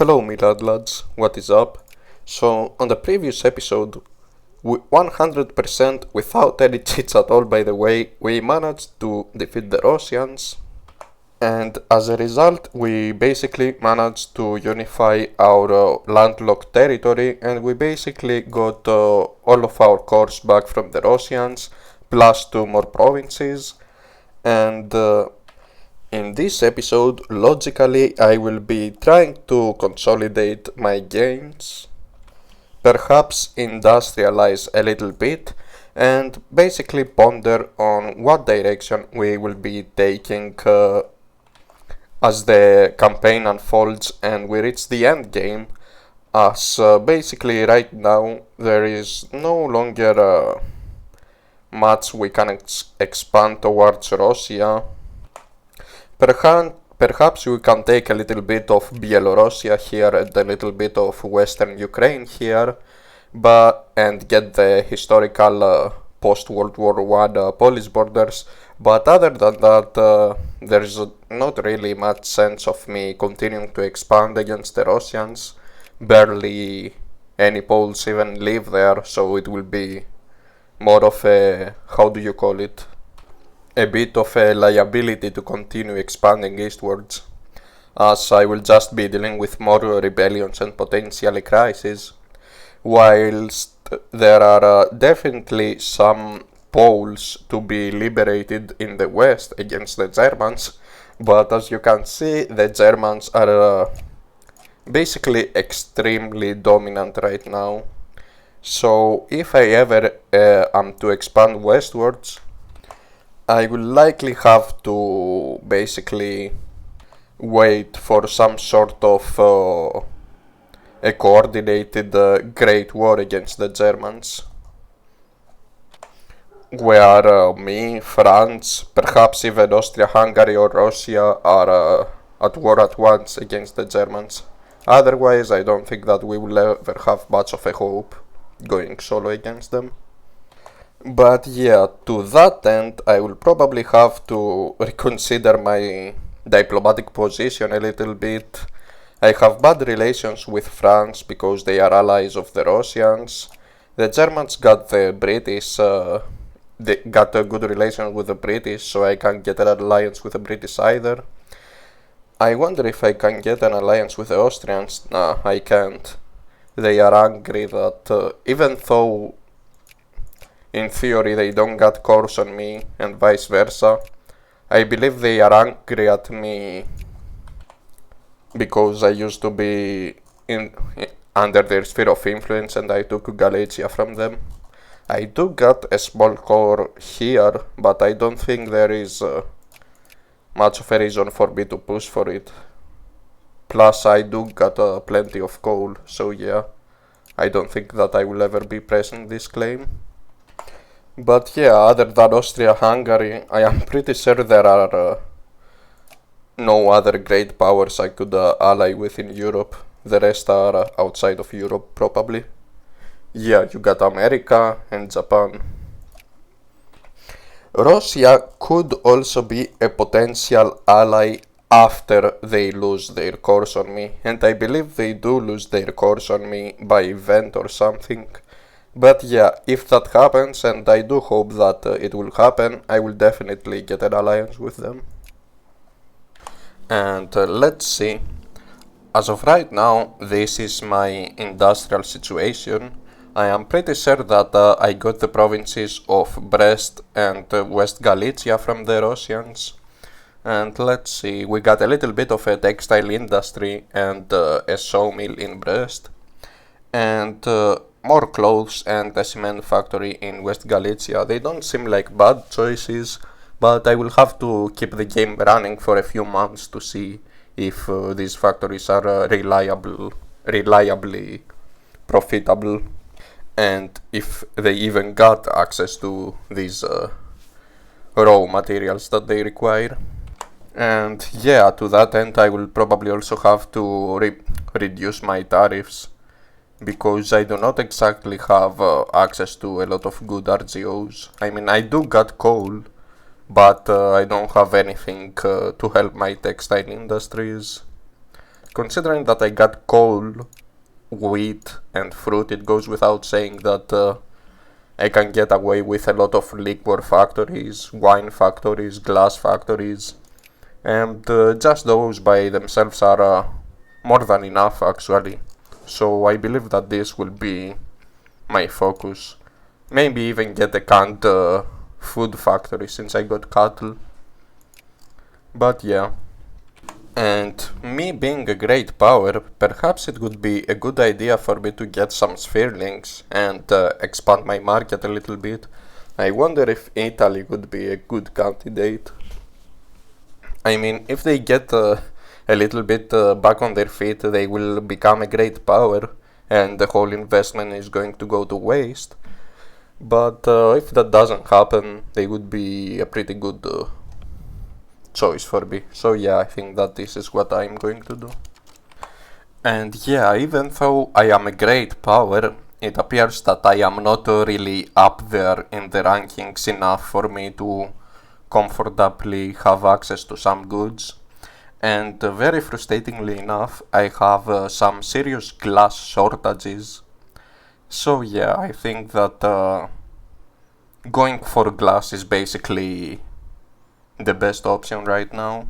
Hello Milad lads, what is up? So on the previous episode, 100% without any cheats at all by the way, we managed to defeat the Russians, and as a result we basically managed to unify our landlocked territory, and we basically got all of our cores back from the Russians, plus 2 more provinces, and in this episode, logically, I will be trying to consolidate my gains, perhaps industrialize a little bit, and basically ponder on what direction we will be taking as the campaign unfolds and we reach the end game. As basically right now there is no longer much we can expand towards Russia. Perhaps we can take a little bit of Bielorussia here and a little bit of Western Ukraine here, and get the historical post-World War I Polish borders. But other than that, there's not really much sense of me continuing to expand against the Russians. Barely any Poles even live there, so it will be more of a, how do you call it? A bit of a liability to continue expanding eastwards, as I will just be dealing with more rebellions and potentially crises, whilst there are definitely some Poles to be liberated in the west against the Germans, but as you can see, the Germans are basically extremely dominant right now. So if I ever am to expand westwards, I will likely have to basically wait for some sort of a coordinated great war against the Germans, where me, France, perhaps even Austria-Hungary or Russia are at war at once against the Germans. Otherwise, I don't think that we will ever have much of a hope going solo against them. But yeah, to that end, I will probably have to reconsider my diplomatic position a little bit. I have bad relations with France because they are allies of the Russians. The Germans got the British, they got a good relation with the British, so I can't get an alliance with the British either. I wonder if I can get an alliance with the Austrians. Nah, I can't. They are angry that even though in theory they don't got cores on me and vice versa, I believe they are angry at me because I used to be under their sphere of influence and I took Galicia from them. I do got a small core here, but I don't think there is much of a reason for me to push for it. Plus I do got plenty of coal, so yeah, I don't think that I will ever be pressing this claim. But yeah, other than Austria-Hungary, I am pretty sure there are no other great powers I could ally with in Europe. The rest are outside of Europe, probably. Yeah, you got America and Japan. Russia could also be a potential ally after they lose their course on me, and I believe they do lose their course on me by event or something. But yeah, if that happens, and I do hope that it will happen, I will definitely get an alliance with them. And let's see. As of right now, this is my industrial situation. I am pretty sure that I got the provinces of Brest and West Galicia from the Russians. And let's see, we got a little bit of a textile industry and a sawmill in Brest. And more clothes and a cement factory in West Galicia. They don't seem like bad choices, but I will have to keep the game running for a few months to see if these factories are reliably profitable, and if they even got access to these raw materials that they require. And yeah, to that end I will probably also have to reduce my tariffs, because I do not exactly have access to a lot of good RGOs. I mean, I do got coal, but I don't have anything to help my textile industries. considering that I got coal, wheat, and fruit, it goes without saying that I can get away with a lot of liquor factories, wine factories, glass factories, and just those by themselves are more than enough actually. So I believe that this will be my focus. Maybe even get a canned food factory since I got cattle. But yeah. And me being a great power, perhaps it would be a good idea for me to get some spherelings and expand my market a little bit. I wonder if Italy would be a good candidate. I mean, if they get a little bit back on their feet, they will become a great power and the whole investment is going to go to waste. But if that doesn't happen, they would be a pretty good choice for me. So yeah, I think that this is what I'm going to do. And yeah, even though I am a great power, it appears that I am not really up there in the rankings enough for me to comfortably have access to some goods. And very frustratingly enough, I have some serious glass shortages. So yeah, I think that going for glass is basically the best option right now,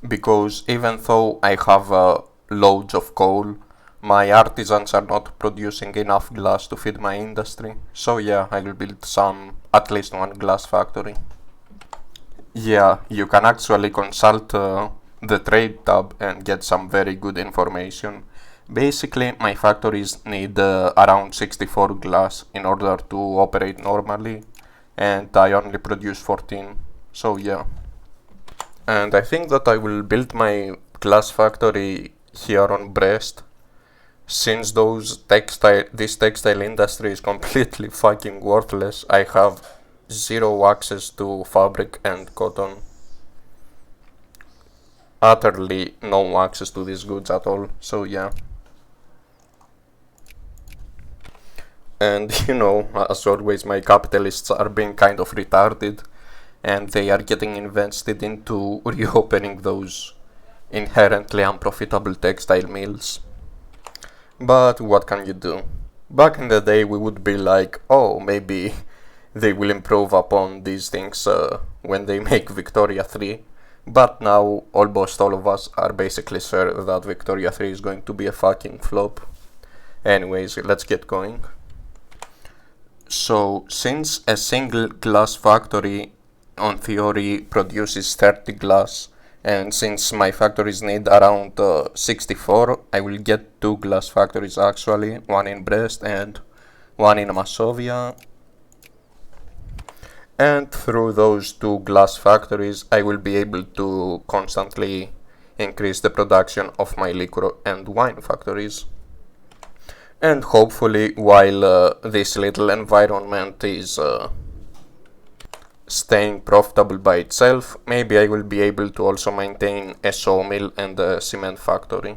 because even though I have loads of coal, my artisans are not producing enough glass to feed my industry. So yeah, I will build at least one glass factory. Yeah, you can actually consult the trade tab and get some very good information. Basically, my factories need around 64 glass in order to operate normally, and I only produce 14. So yeah. And I think that I will build my glass factory here on Brest, since this textile industry is completely fucking worthless. I have zero access to fabric and cotton. Utterly no access to these goods at all. So yeah. And you know, as always, my capitalists are being kind of retarded, and they are getting invested into reopening those inherently unprofitable textile mills. But what can you do? Back in the day we would be like, oh, maybe they will improve upon these things when they make Victoria 3. But now almost all of us are basically sure that Victoria 3 is going to be a fucking flop. Anyways, let's get going. So, since a single glass factory on theory produces 30 glass, and since my factories need around 64, I will get 2 glass factories actually, one in Brest and one in Masovia. And through those 2 glass factories I will be able to constantly increase the production of my liquor and wine factories. And hopefully, while this little environment is staying profitable by itself, maybe I will be able to also maintain a sawmill and a cement factory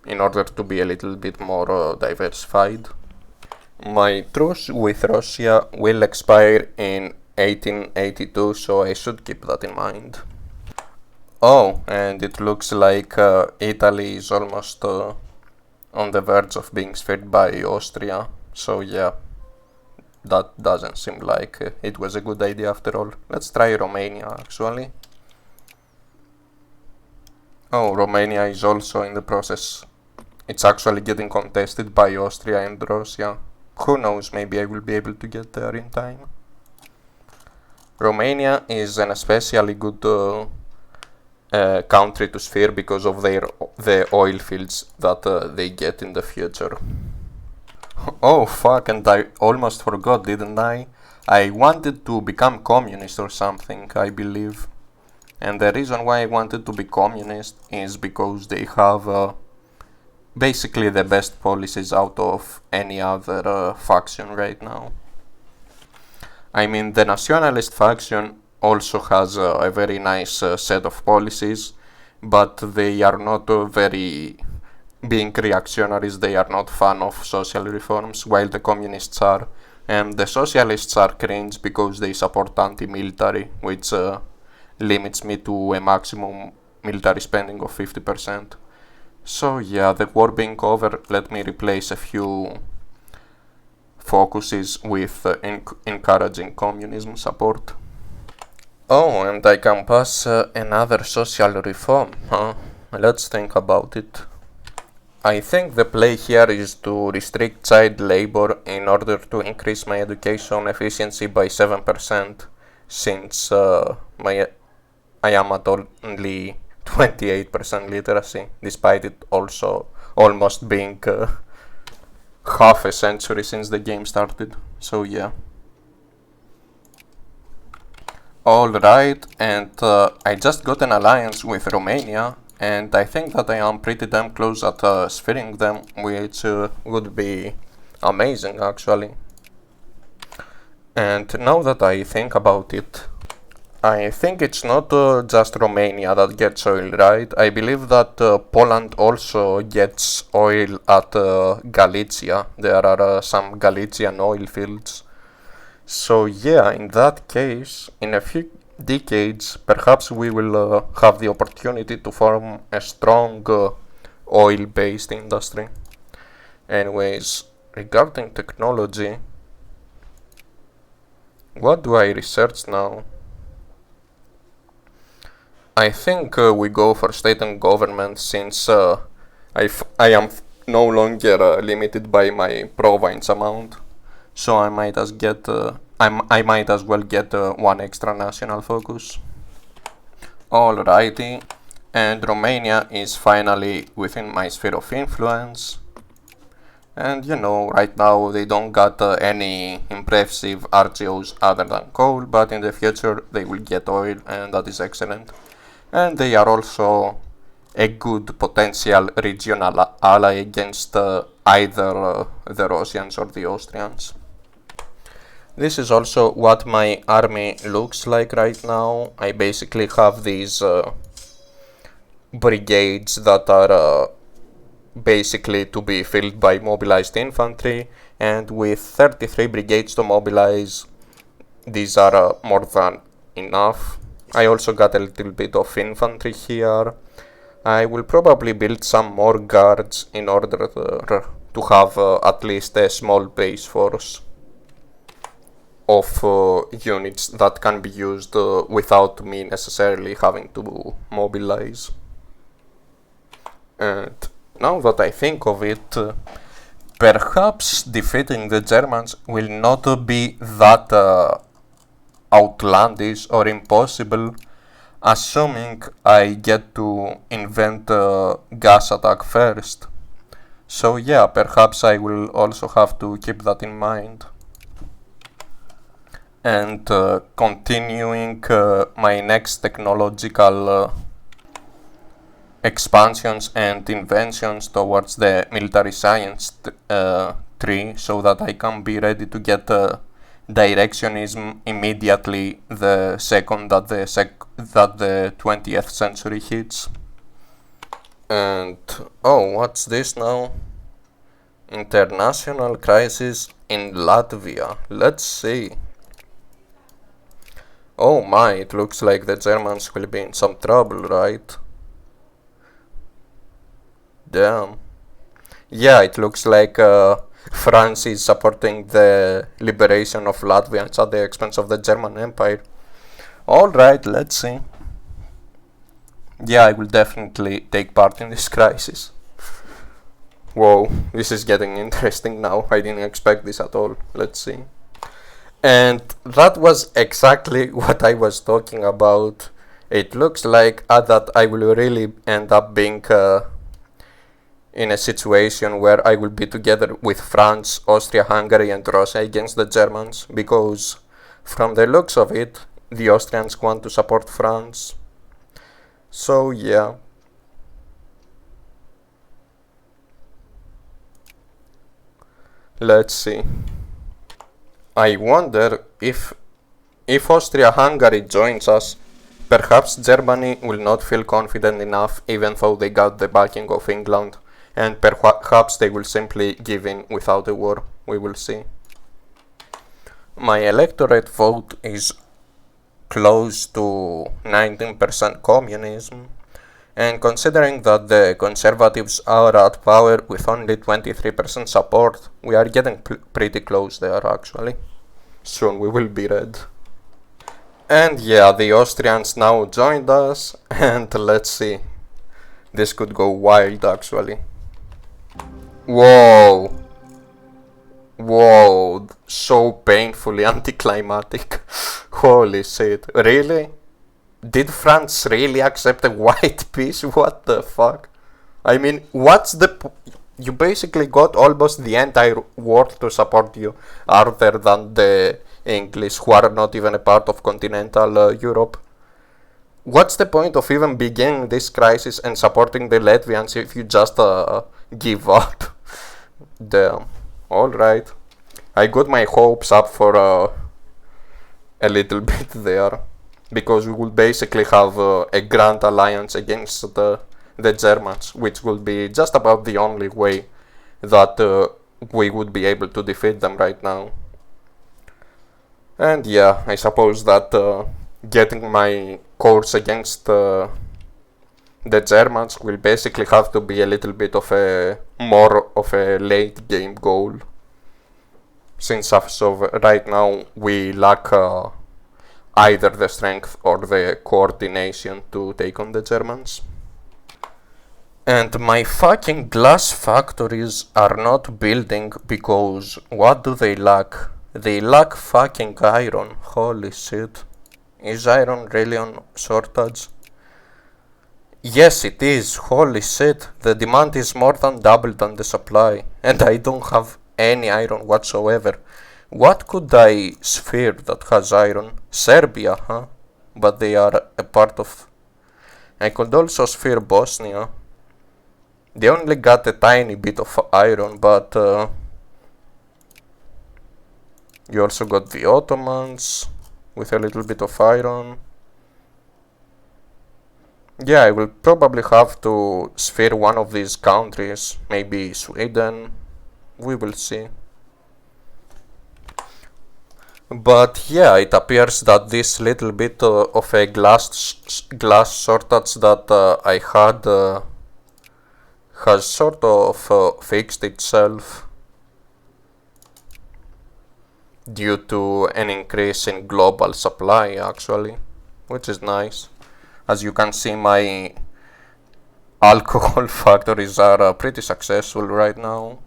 in order to be a little bit more diversified. My truce with Russia will expire in 1882, so I should keep that in mind. Oh, and it looks like Italy is almost on the verge of being sphered by Austria, so yeah, that doesn't seem like it was a good idea after all. Let's try Romania actually. Oh, Romania is also in the process. It's actually getting contested by Austria and Russia. Who knows, maybe I will be able to get there in time. Romania is an especially good country to sphere because of the oil fields that they get in the future. Oh fuck, and I almost forgot, didn't I? I wanted to become communist or something, I believe. And the reason why I wanted to be communist is because they have basically the best policies out of any other faction right now. I mean, the nationalist faction also has a very nice set of policies, but they are not very being reactionaries. They are not fan of social reforms, while the communists are. And the socialists are cringe because they support anti-military, which limits me to a maximum military spending of 50%. So yeah, the war being over, let me replace a few focuses with encouraging communism support. Oh, and I can pass another social reform, huh? Let's think about it. I think the play here is to restrict child labor in order to increase my education efficiency by 7%, since I am at only 28% literacy, despite it also almost being half a century since the game started. So yeah. Alright, and I just got an alliance with Romania, and I think that I am pretty damn close at sphering them, which would be amazing actually. And now that I think about it, I think it's not just Romania that gets oil, right? I believe that Poland also gets oil at Galicia. There are some Galician oil fields. So yeah, in that case, in a few decades, perhaps we will have the opportunity to form a strong oil-based industry. Anyways, regarding technology, what do I research now? I think we go for state and government, since I am no longer limited by my province amount. So I might as well get one extra national focus. Alrighty, and Romania is finally within my sphere of influence. And you know, right now they don't got any impressive RGOs other than coal, but in the future they will get oil, and that is excellent. And they are also a good potential regional ally against either the Russians or the Austrians. This is also what my army looks like right now. I basically have these brigades that are basically to be filled by mobilized infantry, and with 33 brigades to mobilize, these are more than enough. I also got a little bit of infantry here. I will probably build some more guards in order to have at least a small base force of units that can be used without me necessarily having to mobilize. And now that I think of it, perhaps defeating the Germans will not be that outlandish or impossible, assuming I get to invent gas attack first. So yeah, perhaps I will also have to keep that in mind. And continuing my next technological expansions and inventions towards the military science tree, so that I can be ready to get directionism immediately the second that the 20th century hits. And oh, what's this now? International crisis in Latvia. Let's see. Oh my, it looks like the Germans will be in some trouble, right? Damn. Yeah, it looks like France is supporting the liberation of Latvians at the expense of the German Empire. Alright, let's see. Yeah, I will definitely take part in this crisis. Whoa, this is getting interesting now. I didn't expect this at all. Let's see. And that was exactly what I was talking about. It looks like that I will really end up being in a situation where I will be together with France, Austria, Hungary and Russia against the Germans, because from the looks of it, the Austrians want to support France. So yeah. Let's see. I wonder if Austria-Hungary joins us, perhaps Germany will not feel confident enough, even though they got the backing of England, and perhaps they will simply give in without a war. We will see. My electorate vote is close to 19% communism, And considering that the Conservatives are at power with only 23% support, we are getting pretty close there actually. Soon we will be red. And yeah, the Austrians now joined us, and let's see. This could go wild actually. Whoa! Whoa, so painfully anticlimactic. Holy shit, really? Did France really accept a white peace? What the fuck? I mean, what's the you basically got almost the entire world to support you, other than the English, who are not even a part of continental Europe. What's the point of even beginning this crisis and supporting the Latvians if you just give up? Damn. Alright. I got my hopes up for a little bit there, because we will basically have a grand alliance against the Germans, which will be just about the only way that we would be able to defeat them right now. And yeah, I suppose that getting my course against the Germans will basically have to be a little bit of a more of a late game goal, since as of right now we lack either the strength or the coordination to take on the Germans. And my fucking glass factories are not building because what do they lack? They lack fucking iron. Holy shit. Is iron really on shortage? Yes, it is. Holy shit. The demand is more than double than the supply, and I don't have any iron whatsoever. What could I sphere that has iron? Serbia, huh? But they are a part of... I could also sphere Bosnia. They only got a tiny bit of iron, but you also got the Ottomans with a little bit of iron. Yeah, I will probably have to sphere one of these countries, maybe Sweden. We will see. But yeah, it appears that this little bit of a glass shortage that I had has sort of fixed itself due to an increase in global supply actually, which is nice. As you can see, my alcohol factories are pretty successful right now.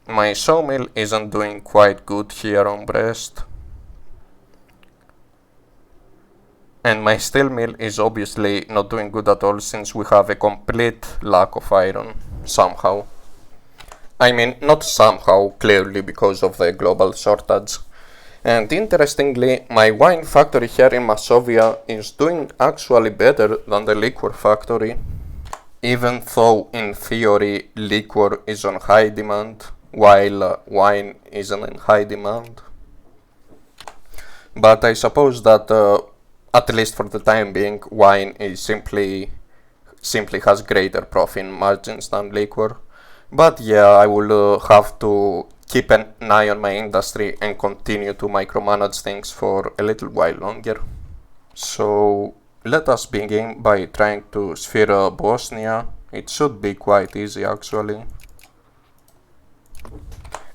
My sawmill isn't doing quite good here on Brest. And my steel mill is obviously not doing good at all, since we have a complete lack of iron, somehow. I mean, not somehow, clearly because of the global shortage. And interestingly, my wine factory here in Masovia is doing actually better than the liquor factory, even though in theory liquor is on high demand, while wine isn't in high demand. But I suppose that at least for the time being, wine is simply has greater profit margins than liquor. But yeah, I will have to keep an eye on my industry and continue to micromanage things for a little while longer. So let us begin by trying to sphere Bosnia. It should be quite easy actually.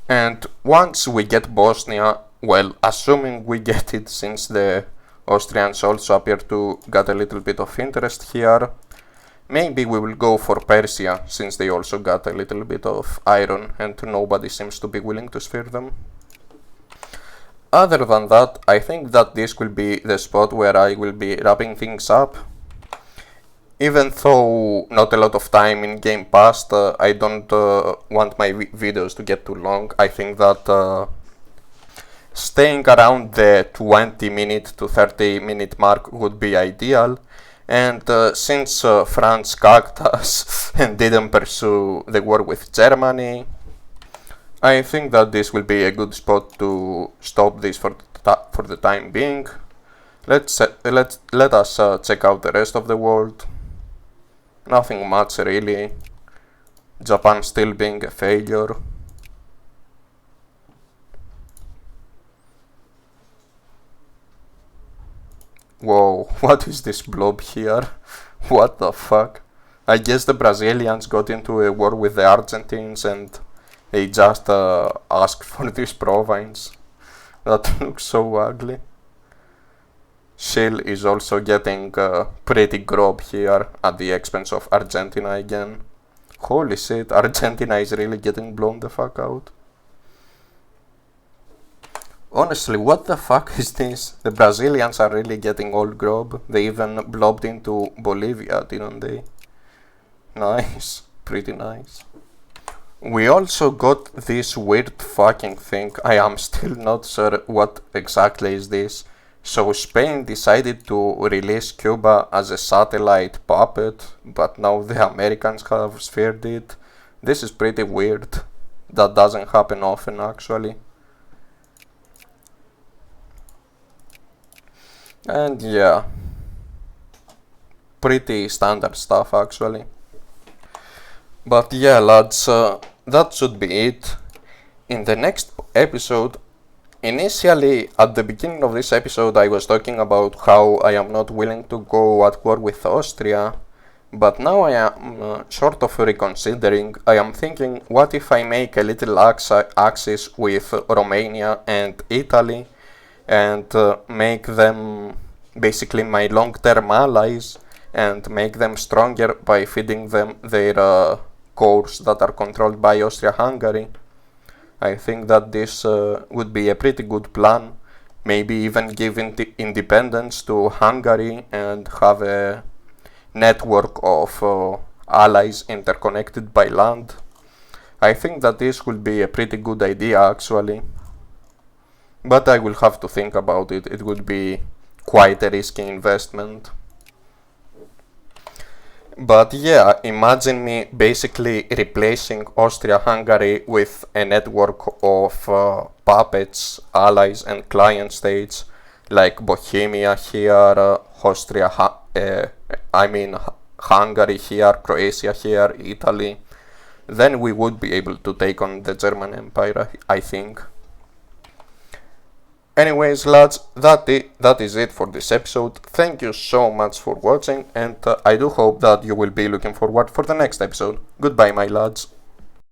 And once we get Bosnia, well, assuming we get it, since the Austrians also appear to get a little bit of interest here, maybe we will go for Persia, since they also got a little bit of iron and nobody seems to be willing to sphere them. Other than that, I think that this will be the spot where I will be wrapping things up. Even though not a lot of time in game passed, I don't want my videos to get too long. I think that staying around the 20-minute to 30-minute mark would be ideal. And since France cucked us and didn't pursue the war with Germany, I think that this will be a good spot to stop this for the time being. Let us check out the rest of the world. Nothing much really. Japan still being a failure. Whoa, what is this blob here? What the fuck? I guess the Brazilians got into a war with the Argentines and they just asked for this province. That looks so ugly. Chile is also getting pretty grob here at the expense of Argentina again. Holy shit, Argentina is really getting blown the fuck out. Honestly, what the fuck is this? The Brazilians are really getting all grob. They even blobbed into Bolivia, didn't they? Nice, pretty nice. We also got this weird fucking thing. I am still not sure what exactly is this. So Spain decided to release Cuba as a satellite puppet, but now the Americans have sphered it. This is pretty weird. That doesn't happen often actually. And yeah, pretty standard stuff actually. But yeah, lads, that should be it. In the next episode, initially at the beginning of this episode I was talking about how I am not willing to go at war with Austria, but now I am sort of reconsidering. I am thinking, what if I make a little axis with Romania and Italy and make them basically my long-term allies and make them stronger by feeding them their cores that are controlled by Austria-Hungary. I think that this would be a pretty good plan. Maybe even give independence to Hungary and have a network of allies interconnected by land. I think that this will be a pretty good idea actually. But I will have to think about it. It would be quite a risky investment. But yeah, imagine me basically replacing Austria-Hungary with a network of puppets, allies and client states like Bohemia here, Hungary here, Croatia here, Italy. Then we would be able to take on the German Empire, I think. Anyways, lads, that is it for this episode. Thank you so much for watching, and I do hope that you will be looking forward for the next episode. Goodbye, my lads.